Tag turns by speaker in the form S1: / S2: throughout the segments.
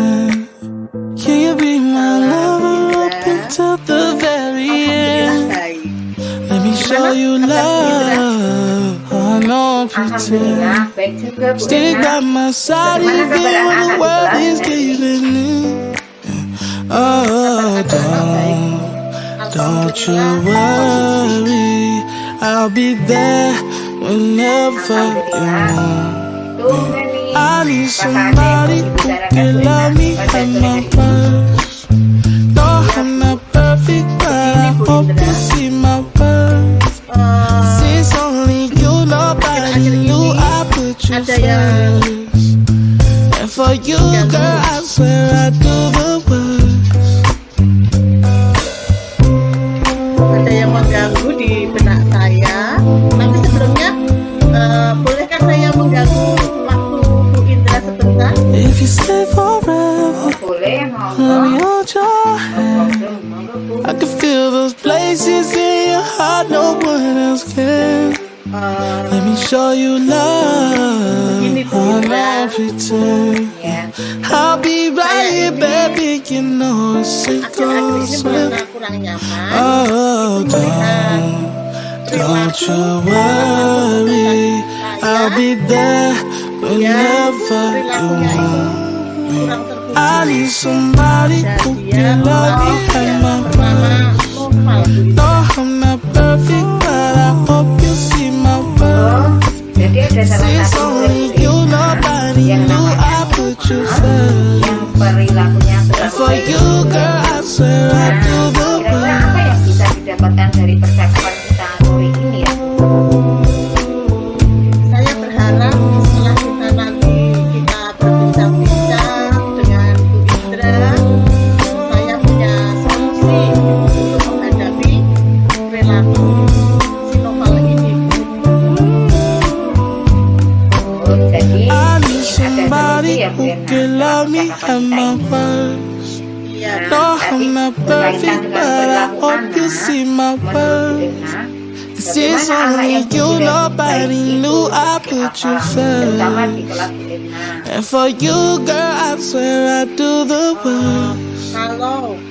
S1: pretend. Can you be my lover up until the very
S2: Alhamdulillah
S1: end?
S2: baik.
S1: Let me show you love. I know I'm
S3: Alhamdulillah
S1: pretend.
S3: baik juga Bu
S1: Stick
S3: Erna.
S1: by my side
S3: Bagaimana
S1: even
S3: kabar
S1: when the
S3: anak-anak di
S1: world
S3: kelas
S1: is
S3: hari ini?
S1: giving in. Oh,
S2: Anak-anak baik.
S1: don't you
S2: Alhamdulillah kondusif.
S1: worry, I'll be there whenever you
S3: Alhamdulillah.
S1: want.
S3: Tumben nih.
S1: I need
S3: Apakah ada yang
S1: somebody
S3: mau
S1: who
S3: dibicarakan
S1: can
S3: Bu Erna
S1: love me
S3: pada
S1: at
S3: sore
S1: my
S3: hari ini?
S1: worst. No, I'm not perfect, but
S2: Begini
S1: I
S2: Bu
S1: hope
S2: Indra,
S1: you see my worth. Since only you, nobody
S2: akhir-akhir
S1: knew
S2: ini
S1: I put you
S2: ada yang
S1: first. And for you, girl, I swear I do the worst.
S2: mengganggu di benak saya. Tapi sebelumnya, bolehkah saya mengganggu waktu Bu Indra sebentar?
S1: If you stay forever,
S3: Boleh,
S1: let
S3: monggo.
S1: me hold your hand.
S3: Monggo Bu.
S1: I can feel those places in your heart no one else can. Let me show you love.
S2: Begini Bu
S1: I
S2: Indra,
S1: don't pretend.
S3: Ya.
S1: I'll be right here,
S2: ini
S1: baby. You know it's a
S2: akhir-akhir ini
S1: ghost.
S2: merasa kurang nyaman.
S1: Oh,
S2: Itu melihat
S1: don't
S2: perilaku
S1: you worry. I'll
S2: saya
S1: be there
S2: yang
S1: whenever you
S2: perilakunya itu
S1: want.
S2: kurang
S1: I
S2: terpuji.
S1: need somebody
S2: Dan
S1: who
S2: dia
S1: can love me
S2: ya,
S1: at my
S2: bernama
S1: worst.
S2: Noval Bu
S1: No,
S2: Indra.
S1: I'm not perfect, but I hope you see my
S3: Oh,
S1: worth.
S3: jadi ada salah
S1: Since
S3: satu
S1: only
S3: murid
S1: you,
S3: Irna
S1: nobody
S3: yang
S1: knew
S3: namanya
S1: I put you
S3: Noval,
S1: first.
S3: yang perilakunya
S1: And
S3: kurang
S1: for
S3: baik.
S1: you, girl, I swear I
S3: Nah,
S1: do the
S3: kira-kira apa
S1: worst.
S3: yang bisa didapatkan dari percakapan kita sore ini ya Bu?
S2: Saya berharap setelah kita nanti kita berbincang-bincang dengan Bu Indra, saya punya solusi untuk menghadapi perilaku si Noval ini.
S3: Oh, jadi
S1: I need
S3: ingin ada solusi
S1: somebody
S3: ya Bu
S1: who
S3: Irna
S1: can
S3: dalam
S1: love me
S3: percakapan
S1: at
S3: kita
S1: my
S3: ini.
S1: worst.
S2: Iya,
S3: Nah,
S1: No,
S3: tapi
S1: I'm not
S3: berkaitan
S1: perfect,
S3: dengan
S1: but I
S3: perilaku
S1: hope you
S3: anak,
S1: see my
S3: menurut Bu
S1: worth.
S3: Irna,
S1: Since
S3: bagaimana anak
S1: only
S3: yang
S1: you,
S3: berperilaku baik
S1: nobody
S3: itu
S1: knew I
S3: seperti
S1: put you
S3: apa, terutama
S1: first.
S3: di kelas Bu Irna.
S1: And for you, girl, I swear I do the worst.
S2: kalau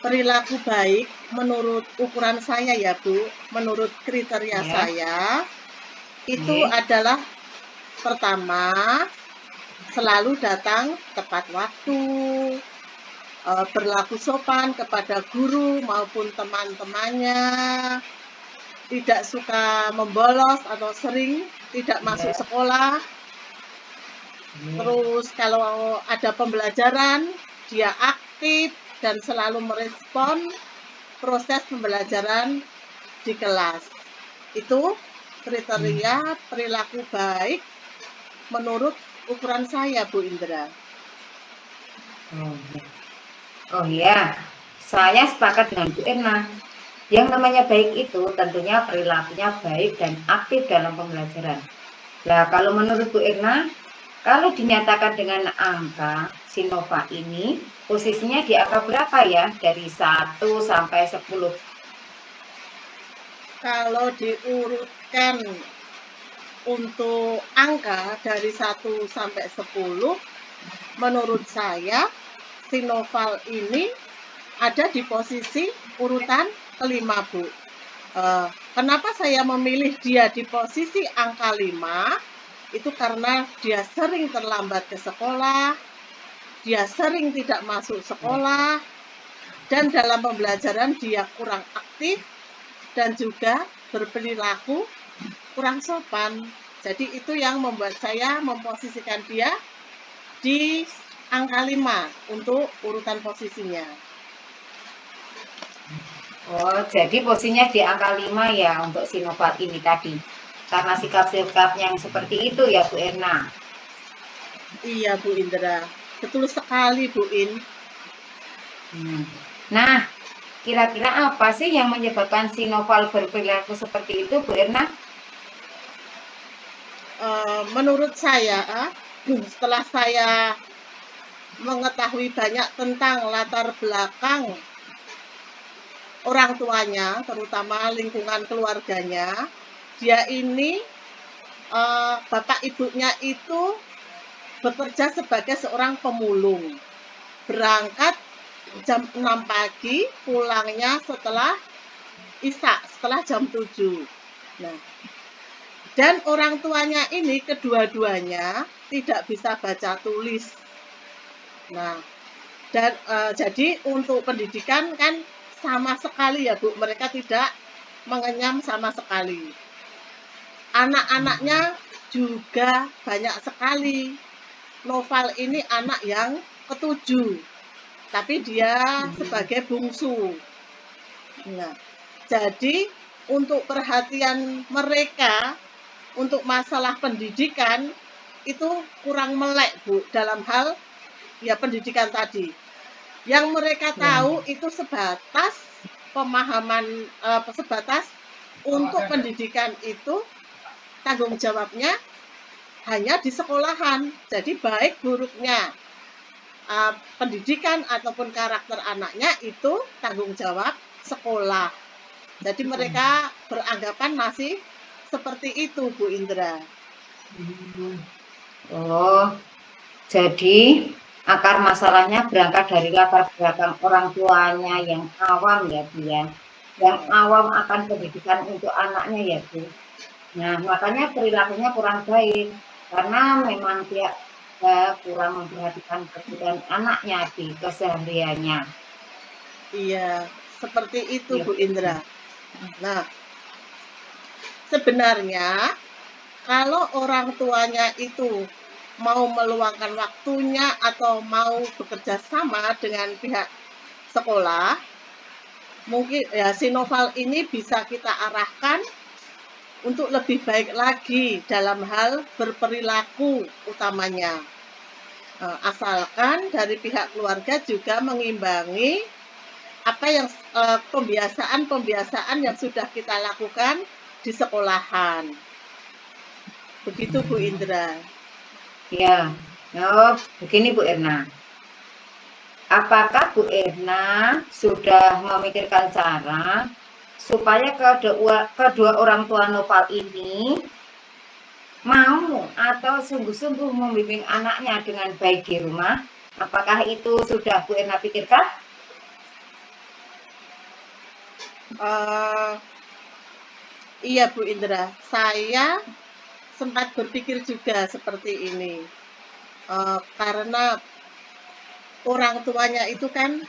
S2: perilaku baik menurut ukuran saya ya Bu, menurut kriteria
S3: Ya.
S2: saya itu
S3: Oke.
S2: adalah pertama selalu datang tepat waktu, berlaku sopan kepada guru maupun teman-temannya, tidak suka membolos atau sering tidak masuk sekolah. Terus kalau ada pembelajaran dia aktif dan selalu merespon proses pembelajaran di kelas. Itu kriteria perilaku baik menurut ukuran saya Bu Indra.
S3: Oh iya, saya sepakat dengan Bu Irna. Yang namanya baik itu tentunya perilakunya baik dan aktif dalam pembelajaran. Nah, kalau menurut Bu Irna, kalau dinyatakan dengan angka si Nova ini, posisinya di angka berapa ya? Dari 1 sampai 10.
S2: Kalau diurutkan untuk angka dari 1 sampai 10, menurut saya si Noval ini ada di posisi urutan kelima Bu. Kenapa saya memilih dia di posisi angka 5? Itu karena dia sering terlambat ke sekolah, dia sering tidak masuk sekolah, dan dalam pembelajaran dia kurang aktif dan juga berperilaku kurang sopan. Jadi itu yang membuat saya memposisikan dia di angka 5 untuk urutan posisinya.
S3: Oh, jadi posisinya di angka 5 ya untuk si Nova ini tadi. Karena sikap-sikap yang seperti itu ya Bu Irna.
S2: Iya Bu Indra, betul sekali Bu In.
S3: Nah, kira-kira apa sih yang menyebabkan si Noval berperilaku seperti itu Bu Irna?
S2: Menurut saya, setelah saya mengetahui banyak tentang latar belakang orang tuanya, terutama lingkungan keluarganya, dia ini bapak ibunya itu bekerja sebagai seorang pemulung. Berangkat jam 6 pagi, pulangnya setelah Isya, setelah jam 7. Nah, dan orang tuanya ini kedua-duanya tidak bisa baca tulis. Nah, dan jadi untuk pendidikan kan sama sekali ya Bu, mereka tidak mengenyam sama sekali. Anak-anaknya juga banyak sekali. Noval ini anak yang ketujuh, tapi dia sebagai bungsu. Nah, jadi untuk perhatian mereka untuk masalah pendidikan itu kurang melek Bu dalam hal ya pendidikan tadi. Yang mereka tahu itu sebatas pemahaman sebatas untuk pendidikan itu tanggung jawabnya hanya di sekolahan. Jadi baik buruknya pendidikan ataupun karakter anaknya itu tanggung jawab sekolah. Jadi mereka beranggapan masih seperti itu Bu Indra.
S3: Oh, jadi akar masalahnya berangkat dari latar belakang orang tuanya yang awam ya Bu ya. Yang awam akan pendidikan untuk anaknya ya Bu. Nah, makanya perilakunya kurang baik karena memang dia kurang memperhatikan kebutuhan anaknya di kesehariannya.
S2: Iya, seperti itu Bu Indra. Nah, sebenarnya kalau orang tuanya itu mau meluangkan waktunya atau mau bekerja sama dengan pihak sekolah, mungkin ya si Noval ini bisa kita arahkan untuk lebih baik lagi dalam hal berperilaku utamanya. Asalkan dari pihak keluarga juga mengimbangi apa yang pembiasaan yang sudah kita lakukan di sekolahan. Begitu Bu Indra.
S3: Ya, oh, begini Bu Erna. Apakah Bu Erna sudah memikirkan cara supaya kedua orang tua Noval ini mau atau sungguh-sungguh membimbing anaknya dengan baik di rumah? Apakah itu sudah Bu Erna pikirkan?
S2: Iya Bu Indra, saya sempat berpikir juga seperti ini. Karena orang tuanya itu kan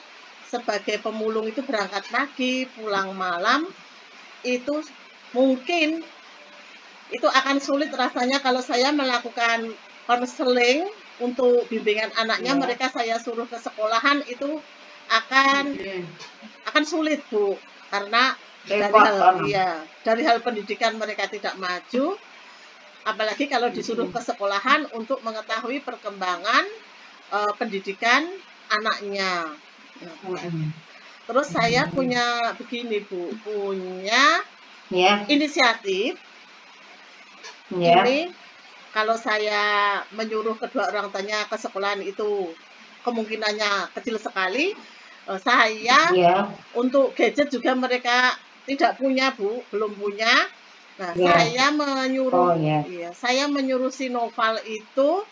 S2: sebagai pemulung itu berangkat pagi, pulang malam, itu mungkin itu akan sulit rasanya kalau saya melakukan konseling untuk bimbingan anaknya, mereka saya suruh ke sekolahan itu akan sulit Bu, karena dari hal pendidikan mereka tidak maju, apalagi kalau disuruh ke sekolahan untuk mengetahui perkembangan pendidikan anaknya. Terus saya punya begini Bu, punya inisiatif. Ini kalau saya menyuruh kedua orang tuanya ke sekolahan itu kemungkinannya kecil sekali. Saya untuk gadget juga mereka tidak punya Bu, belum punya. Nah, saya menyuruh si Noval itu,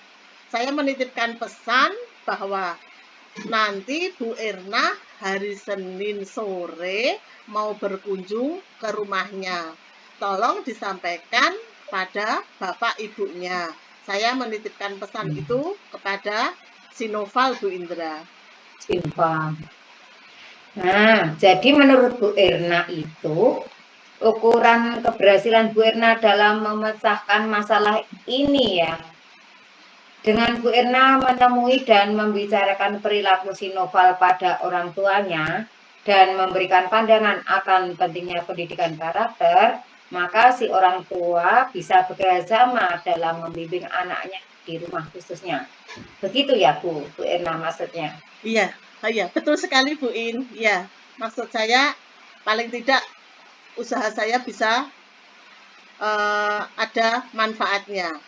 S2: saya menitipkan pesan bahwa nanti Bu Erna hari Senin sore mau berkunjung ke rumahnya. Tolong disampaikan pada bapak ibunya. Saya menitipkan pesan itu kepada si Noval Bu Indra.
S3: Nah, jadi menurut Bu Erna itu ukuran keberhasilan Bu Erna dalam memecahkan masalah ini ya, dengan Bu Erna menemui dan membicarakan perilaku si Noval pada orang tuanya dan memberikan pandangan akan pentingnya pendidikan karakter, maka si orang tua bisa bekerjasama dalam membimbing anaknya di rumah khususnya. Begitu ya Bu Erna maksudnya?
S2: Iya, betul sekali Bu In. Ya, maksud saya paling tidak usaha saya bisa ada manfaatnya.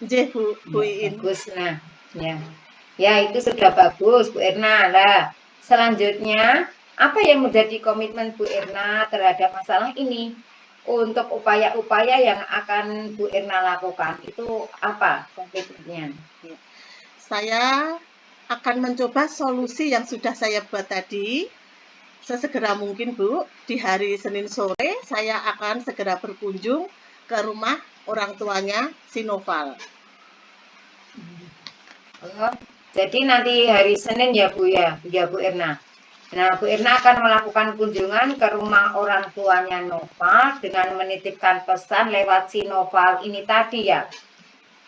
S2: Nggih Bu In.
S3: Bagus, nah, ya itu sudah bagus Bu Erna. Lah, selanjutnya apa yang menjadi komitmen Bu Erna terhadap masalah ini? Untuk upaya-upaya yang akan Bu Erna lakukan itu apa komitmennya?
S2: saya akan mencoba solusi yang sudah saya buat tadi. Sesegera mungkin, Bu, di hari Senin sore saya akan segera berkunjung ke rumah orang tuanya si Noval.
S3: Oh, jadi nanti hari Senin ya Bu ya, Bu Irna. Nah, Bu Irna akan melakukan kunjungan ke rumah orang tuanya Noval dengan menitipkan pesan lewat si Noval ini tadi ya.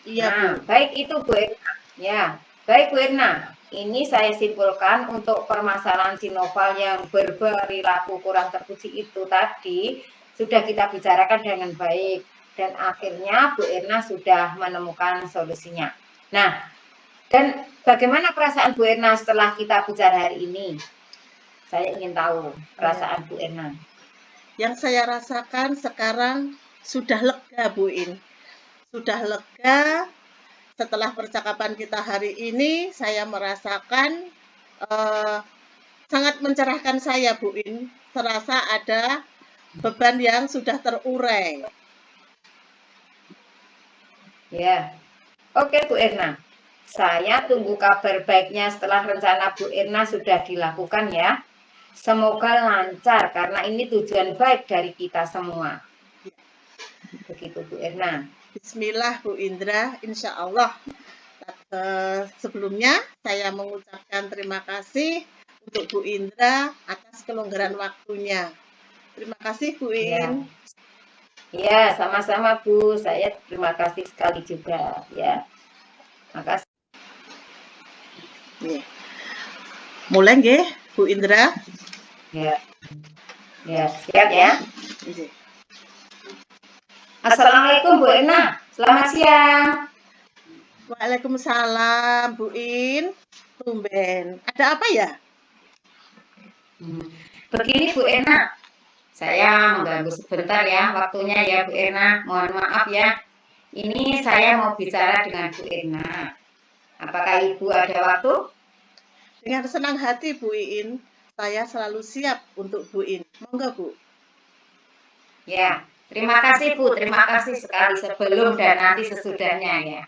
S2: Iya,
S3: Nah,
S2: Bu.
S3: baik itu Bu Irna. Ya, baik Bu Irna. Ini saya simpulkan untuk permasalahan si Noval yang berperilaku kurang terpuji itu tadi sudah kita bicarakan dengan baik dan akhirnya Bu Irna sudah menemukan solusinya. Nah, dan bagaimana perasaan Bu Irna setelah kita bicara hari ini? Saya ingin tahu perasaan Bu Irna.
S2: Yang saya rasakan sekarang sudah lega, Bu In. Sudah lega setelah percakapan kita hari ini, saya merasakan sangat mencerahkan saya, Bu In. Serasa ada beban yang sudah terurai.
S3: Ya, oke Bu Irna. Saya tunggu kabar baiknya setelah rencana Bu Irna sudah dilakukan ya. Semoga lancar karena ini tujuan baik dari kita semua. Begitu Bu Irna.
S2: Bismillah Bu Indra, insya Allah. Sebelumnya saya mengucapkan terima kasih untuk Bu Indra atas kelonggaran waktunya. Terima kasih Bu In.
S3: Ya, sama-sama Bu. Saya terima kasih sekali juga ya. Makasih.
S2: Ya. Mulai nggih Bu Indra?
S3: Ya. Ya, siap ya.
S2: Nggih.
S3: Assalamualaikum Bu Irna. Selamat siang.
S2: Waalaikumsalam Bu In. Tumben. Ada apa ya?
S3: Begini Bu Irna. Saya mengganggu sebentar ya waktunya ya Bu Irna. Mohon maaf ya. Ini saya mau bicara dengan Bu Irna. Apakah Ibu ada waktu?
S2: Dengan senang hati Bu In. Saya selalu siap untuk Bu In. Monggo Bu.
S3: Ya, terima kasih Bu. Terima kasih sekali sebelum dan nanti sesudahnya ya.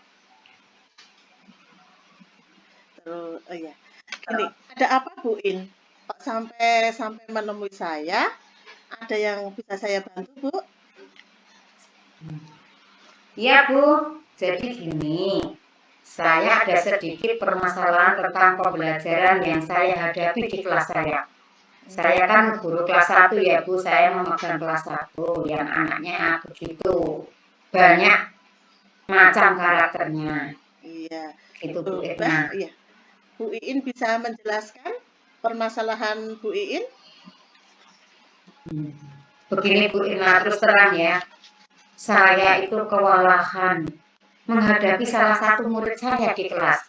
S2: Terus, oh ya. Ini ada apa Bu In? Kok sampai menemui saya? Ada yang bisa saya bantu Bu?
S3: Iya Bu. Jadi gini. Saya ada sedikit permasalahan tentang pembelajaran yang saya hadapi di kelas saya. Saya kan guru kelas 1 ya Bu, saya memegang kelas 1 yang anaknya begitu banyak macam karakternya.
S2: Iya.
S3: Gitu Bu Irna.
S2: Iya. Bu Iin bisa menjelaskan permasalahan Bu Iin?
S3: Begini Bu Irna, terus terang ya. Saya itu kewalahan menghadapi salah satu murid saya di kelas.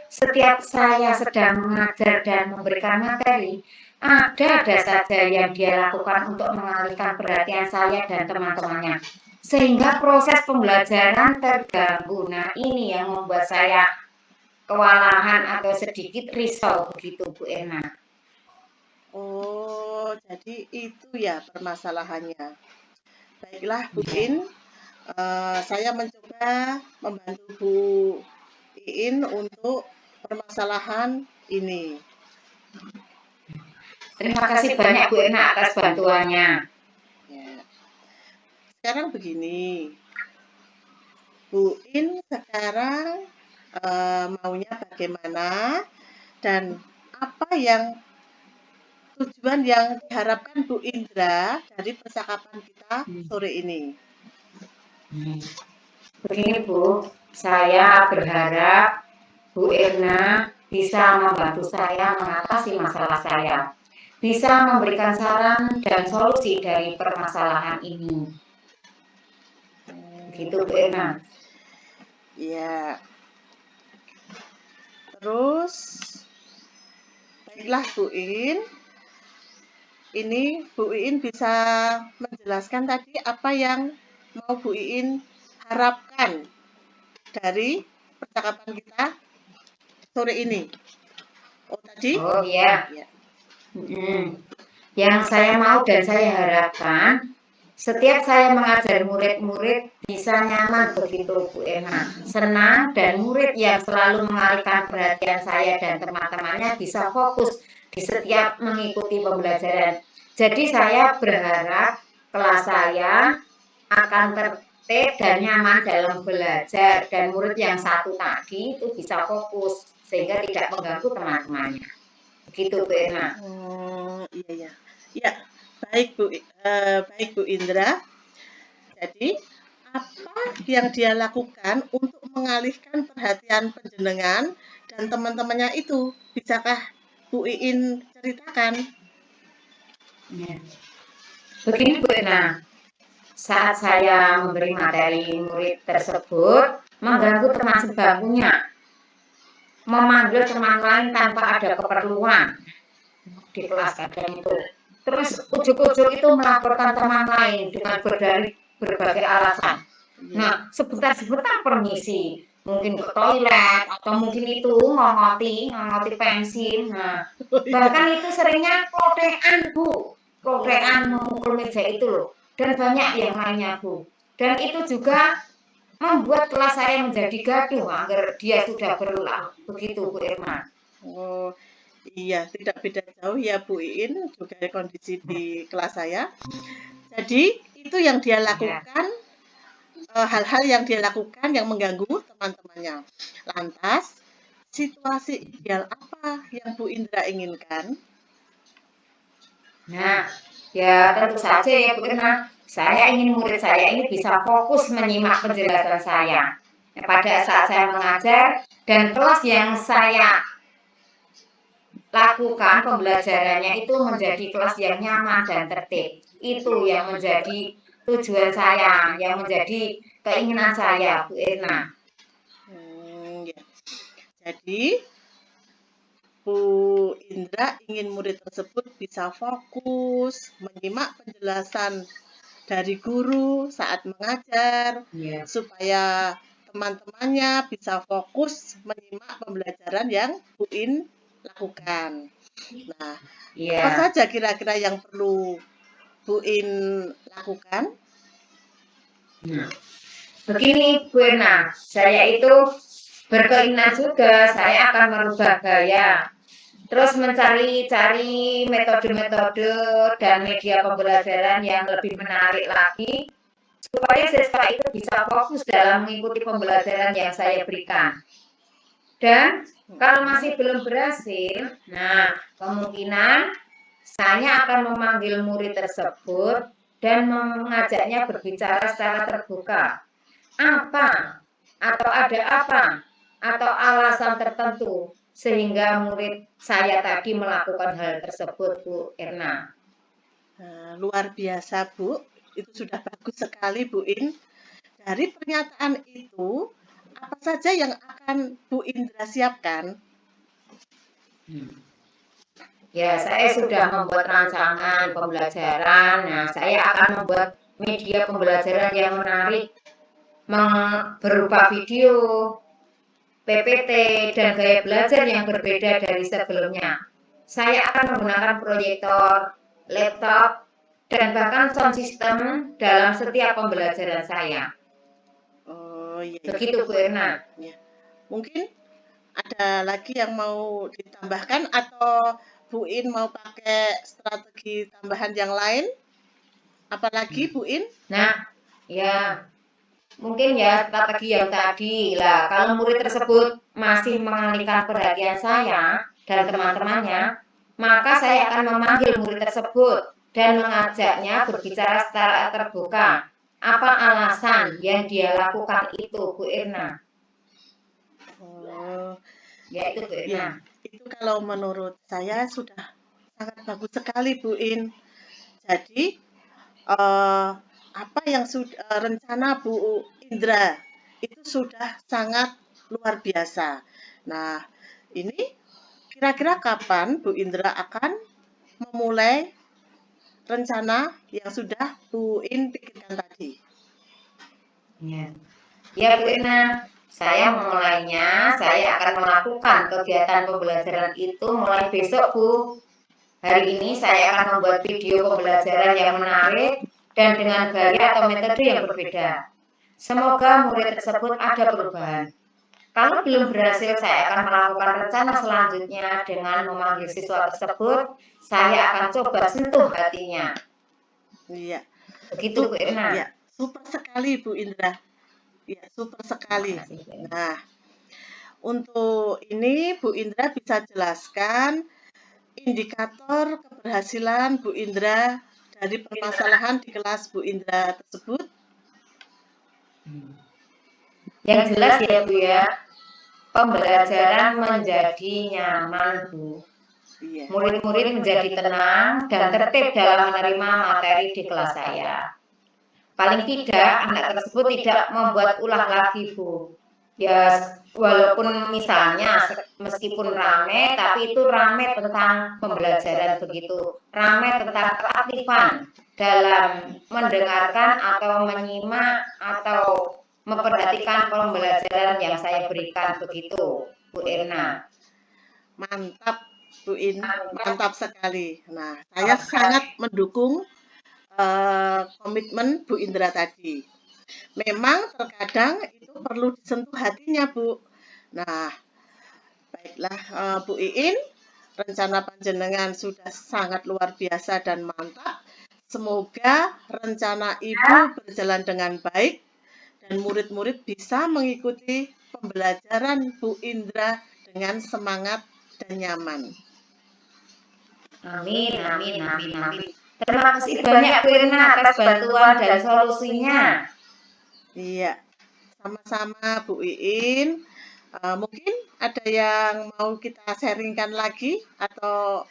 S3: Setiap saya sedang mengajar dan memberikan materi, ada saja yang dia lakukan untuk mengalihkan perhatian saya dan teman-temannya. Sehingga proses pembelajaran terganggu. Nah, ini yang membuat saya kewalahan atau sedikit risau begitu Bu Irna.
S2: Oh, jadi itu ya permasalahannya. Baiklah Bu Iin, saya mencoba membantu Bu Iin untuk permasalahan ini.
S3: Terima kasih banyak Bu Irna atas bantuannya.
S2: Ya. Sekarang begini, Bu In sekarang maunya bagaimana dan apa yang tujuan yang diharapkan Bu Indra dari percakapan kita sore ini?
S3: Begini Bu, saya berharap Bu Irna bisa membantu saya mengatasi masalah saya, bisa memberikan saran dan solusi dari permasalahan ini. Begitu Bu Irna.
S2: Ya. Terus, baiklah Bu In. Ini Bu Iin bisa menjelaskan tadi apa yang mau Bu Iin harapkan dari percakapan kita sore ini. Oh tadi?
S3: Oh iya.
S2: Ya.
S3: Yang saya mau dan saya harapkan, Setiap saya mengajar murid-murid bisa nyaman begitu Bu Erna, senang dan murid yang selalu mengalihkan perhatian saya dan teman-temannya bisa fokus di setiap mengikuti pembelajaran. Jadi saya berharap kelas saya akan tertib dan nyaman dalam belajar dan murid yang satu tadi itu bisa fokus sehingga tidak mengganggu teman-temannya. Begitu Bu Erna.
S2: Oh, iya ya. Ya, baik Bu Indra. Jadi, apa yang dia lakukan untuk mengalihkan perhatian penjenengan dan teman-temannya itu? Bisakah Bu Iin ceritakan?
S3: Ya. Begini Bu Erna, saat saya memberi materi murid tersebut mengganggu teman sebangkunya, memanggil teman lain tanpa ada keperluan di kelas kadang itu. Terus ujuk-ujuk itu melaporkan teman lain dengan berbagai alasan. Nah, sebentar-sebentar permisi, mungkin ke toilet atau mungkin itu ngongoti pensil. Nah, bahkan itu seringnya klotekan Bu, klotekan memukul meja itu loh. Dan banyak yang lainnya Bu. Dan itu juga membuat kelas saya menjadi gaduh agar dia sudah berulang. Begitu Bu Irma.
S2: Oh, iya, tidak beda jauh ya Bu Iin, juga kondisi di kelas saya. Jadi, itu yang dia lakukan, hal-hal yang dia lakukan yang mengganggu teman-temannya. Lantas, situasi ideal apa yang Bu Indra inginkan?
S3: Nah, ya tentu saja ya Bu Irma, saya ingin murid saya ini bisa fokus menyimak penjelasan saya pada saat saya mengajar dan kelas yang saya lakukan pembelajarannya itu menjadi kelas yang nyaman dan tertib. Itu yang menjadi tujuan saya, yang menjadi keinginan saya Bu Irma.
S2: Ya. Jadi, Bu Indra ingin murid tersebut bisa fokus, menyimak penjelasan dari guru saat mengajar, supaya teman-temannya bisa fokus menyimak pembelajaran yang Bu In lakukan. Nah, apa saja kira-kira yang perlu Bu In lakukan?
S3: Nah, begini Bu Irna, saya itu berkeinginan juga saya akan merubah gaya, terus mencari-cari metode-metode dan media pembelajaran yang lebih menarik lagi supaya siswa itu bisa fokus dalam mengikuti pembelajaran yang saya berikan. Dan kalau masih belum berhasil, nah kemungkinan saya akan memanggil murid tersebut dan mengajaknya berbicara secara terbuka. Apa atau ada apa atau alasan tertentu sehingga murid saya tadi melakukan hal tersebut Bu Erna.
S2: Luar biasa Bu, itu sudah bagus sekali Bu In. Dari pernyataan itu, apa saja yang akan Bu Indra siapkan?
S3: Ya, saya sudah membuat rancangan pembelajaran. Nah, saya akan membuat media pembelajaran yang menarik berupa video, PPT, dan gaya belajar yang berbeda dari sebelumnya. Saya akan menggunakan proyektor, laptop, dan bahkan sound system dalam setiap pembelajaran saya.
S2: Oh iya.
S3: Begitu Bu Erna.
S2: Ya. Mungkin ada lagi yang mau ditambahkan atau Bu In mau pakai strategi tambahan yang lain? Apalagi Bu In?
S3: Nah, ya mungkin ya strategi yang tadi lah. Kalau murid tersebut masih mengalihkan perhatian saya dan teman-temannya, maka saya akan memanggil murid tersebut dan mengajaknya berbicara secara terbuka. Apa alasan yang dia lakukan itu, Bu Irna?
S2: Oh,
S3: ya itu Bu Irna.
S2: Ya, itu kalau menurut saya sudah sangat bagus sekali Bu In. Jadi apa yang sudah rencana Bu Indra itu sudah sangat luar biasa. Nah, ini kira-kira kapan Bu Indra akan memulai rencana yang sudah Bu In pikirkan tadi?
S3: Ya Bu Irna, saya memulainya, saya akan melakukan kegiatan pembelajaran itu mulai besok Bu. Hari ini saya akan membuat video pembelajaran yang menarik dan dengan gaya atau metode yang berbeda. Semoga murid tersebut ada perubahan. Kalau belum berhasil, saya akan melakukan rencana selanjutnya dengan memanggil siswa tersebut. Saya akan coba sentuh hatinya.
S2: Iya.
S3: Begitu Bu Irna.
S2: Ya, super sekali Bu Indra. Ya, super sekali. Nah, untuk ini Bu Indra bisa jelaskan indikator keberhasilan Bu Indra dari permasalahan di kelas Bu Indra tersebut?
S3: Yang jelas ya Bu ya, pembelajaran menjadi nyaman Bu.
S2: Iya.
S3: Murid-murid menjadi tenang dan tertib dalam menerima materi di kelas saya. Paling tidak anak tersebut tidak membuat ulah lagi Bu. Ya walaupun misalnya meskipun rame, tapi itu rame tentang pembelajaran begitu, rame tentang keaktifan dalam mendengarkan atau menyimak atau memperhatikan pembelajaran yang saya berikan begitu Bu Irna.
S2: Mantap Bu In, mantap sekali. Nah, saya sangat mendukung komitmen Bu Indra tadi. Memang terkadang itu perlu disentuh hatinya Bu. Nah, baiklah Bu Iin, rencana panjenengan sudah sangat luar biasa dan mantap. Semoga rencana Ibu berjalan dengan baik dan murid-murid bisa mengikuti pembelajaran Bu Indra dengan semangat dan nyaman.
S3: Amin, amin, amin, amin. Terima kasih banyak Bu Irna atas bantuan dan solusinya.
S2: Iya, sama-sama Bu Iin. Mungkin ada yang mau kita sharingkan lagi atau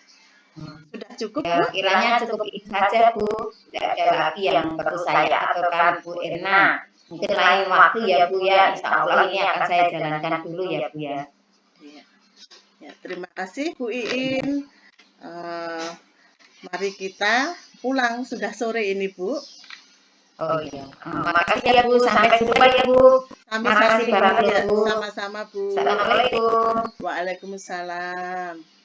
S2: sudah cukup
S3: Ya,
S2: Bu?
S3: kiranya cukup ini saja Bu. Tidak ada lagi yang perlu saya aturkan Bu Irna. Mungkin lain waktu ya Bu ya. Insya Allah ini akan saya jalankan dulu ya Bu ya.
S2: Iya. Ya, terima kasih Bu Iin. Mari kita pulang, sudah sore ini Bu.
S3: Oh iya. Makasih ya Bu. Sampai jumpa ya Bu. Terima kasih banyak ya Bu.
S2: Sama-sama Bu.
S3: Assalamualaikum.
S2: Waalaikumsalam.